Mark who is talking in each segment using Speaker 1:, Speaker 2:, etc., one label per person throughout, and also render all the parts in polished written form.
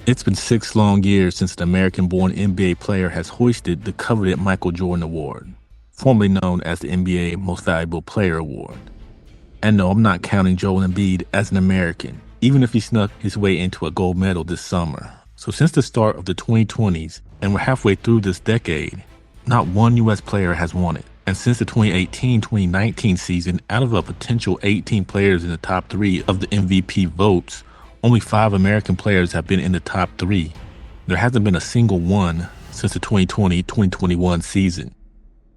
Speaker 1: It's been 6 long years since an American-born NBA player has hoisted the coveted Michael Jordan Award, formerly known as the NBA Most Valuable Player Award. And no, I'm not counting Joel Embiid as an American, even if he snuck his way into a gold medal this summer. So since the start of the 2020s, and we're halfway through this decade, not one U.S. player has won it. And since the 2018-2019 season, out of a potential 18 players in the top 3 of the MVP votes, only 5 American players have been in the top 3. There hasn't been a single one since the 2020-2021 season.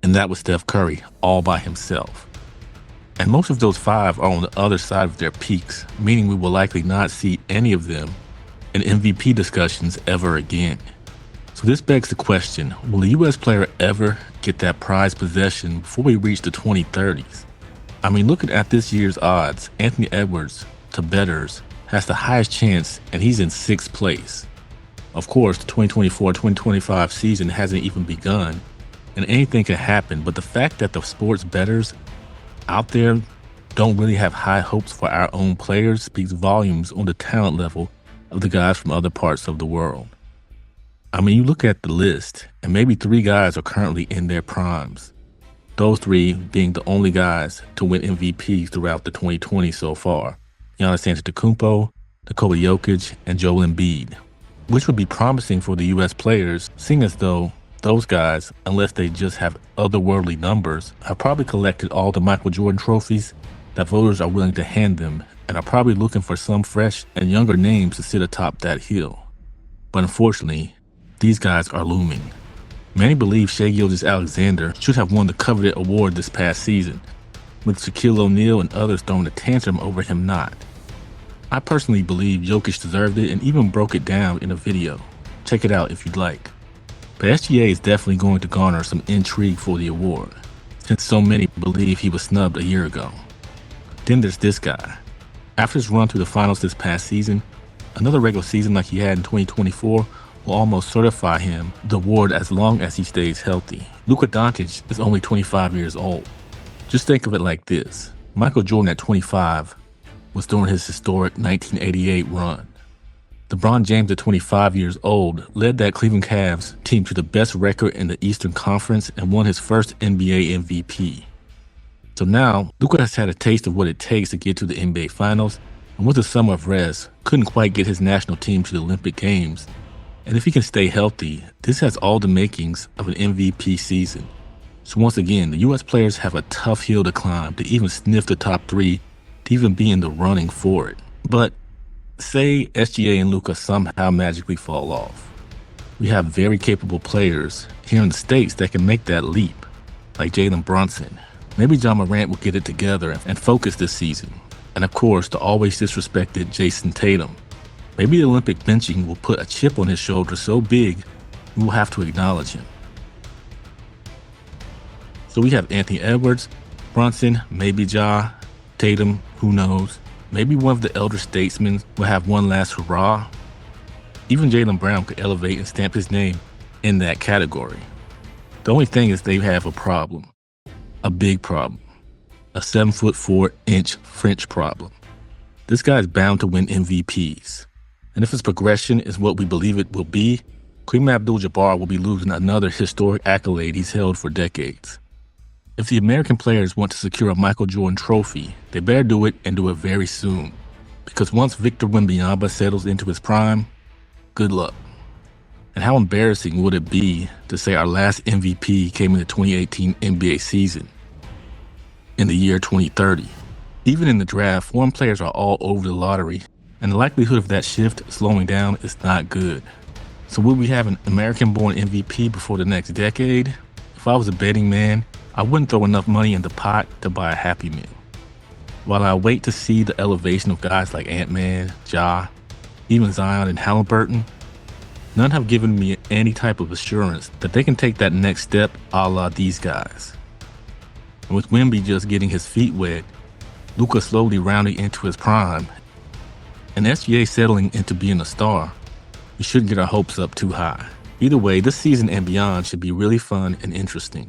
Speaker 1: And that was Steph Curry, all by himself. And most of those 5 are on the other side of their peaks, meaning we will likely not see any of them in MVP discussions ever again. So this begs the question, will a U.S. player ever get that prized possession before we reach the 2030s? I mean, looking at this year's odds, Anthony Edwards, to bettors, has the highest chance, and he's in 6th place. Of course, the 2024-2025 season hasn't even begun, and anything can happen, but the fact that the sports bettors out there don't really have high hopes for our own players speaks volumes on the talent level of the guys from other parts of the world. I mean, you look at the list, and maybe 3 guys are currently in their primes. Those 3 being the only guys to win MVP throughout the 2020s so far. Giannis Antetokounmpo, Nikola Jokic, and Joel Embiid, which would be promising for the U.S. players, seeing as though those guys, unless they just have otherworldly numbers, have probably collected all the Michael Jordan trophies that voters are willing to hand them and are probably looking for some fresh and younger names to sit atop that hill. But unfortunately, these guys are looming. Many believe Shai Gilgeous-Alexander should have won the coveted award this past season, with Shaquil ONeal and others throwing a tantrum over him not. I personally believe Jokic deserved it and even broke it down in a video. Check it out if you'd like. But SGA is definitely going to garner some intrigue for the award, since so many believe he was snubbed a year ago. Then there's this guy. After his run through the finals this past season, another regular season like he had in 2024 will almost certify him the award as long as he stays healthy. Luka Doncic is only 25 years old. Just think of it like this. Michael Jordan at 25 was during his historic 1988 run. LeBron James at 25 years old led that Cleveland Cavs team to the best record in the Eastern Conference and won his first NBA MVP. So now, Luka has had a taste of what it takes to get to the NBA Finals, and with the summer of rest, couldn't quite get his national team to the Olympic Games. And if he can stay healthy, this has all the makings of an MVP season. So once again, the U.S. players have a tough hill to climb to even sniff the top 3, to even be in the running for it. But say SGA and Luka somehow magically fall off. We have very capable players here in the States that can make that leap, like Jalen Brunson. Maybe John Morant will get it together and focus this season. And of course, the always disrespected Jason Tatum. Maybe the Olympic benching will put a chip on his shoulder so big, we will have to acknowledge him. So we have Anthony Edwards, Brunson, maybe Ja, Tatum, who knows. Maybe one of the elder statesmen will have one last hurrah. Even Jaylen Brown could elevate and stamp his name in that category. The only thing is they have a problem. A big problem. A 7'4" French problem. This guy is bound to win MVPs. And if his progression is what we believe it will be, Kareem Abdul-Jabbar will be losing another historic accolade he's held for decades. If the American players want to secure a Michael Jordan trophy, they better do it and do it very soon. Because once Victor Wembanyama settles into his prime, good luck. And how embarrassing would it be to say our last MVP came in the 2018 NBA season, in the year 2030? Even in the draft, foreign players are all over the lottery, and the likelihood of that shift slowing down is not good. So will we have an American-born MVP before the next decade? If I was a betting man, I wouldn't throw enough money in the pot to buy a Happy Meal. While I wait to see the elevation of guys like Ant-Man, Ja, even Zion and Halliburton, none have given me any type of assurance that they can take that next step a la these guys. And with Wemby just getting his feet wet, Luka slowly rounding into his prime, and SGA settling into being a star, we shouldn't get our hopes up too high. Either way, this season and beyond should be really fun and interesting.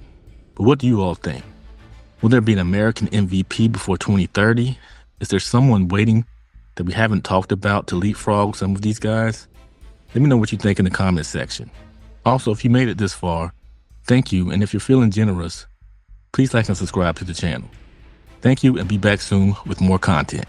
Speaker 1: But what do you all think? Will there be an American MVP before 2030? Is there someone waiting that we haven't talked about to leapfrog some of these guys? Let me know what you think in the comments section. Also, if you made it this far, thank you, and if you're feeling generous, please like and subscribe to the channel. Thank you, and be back soon with more content.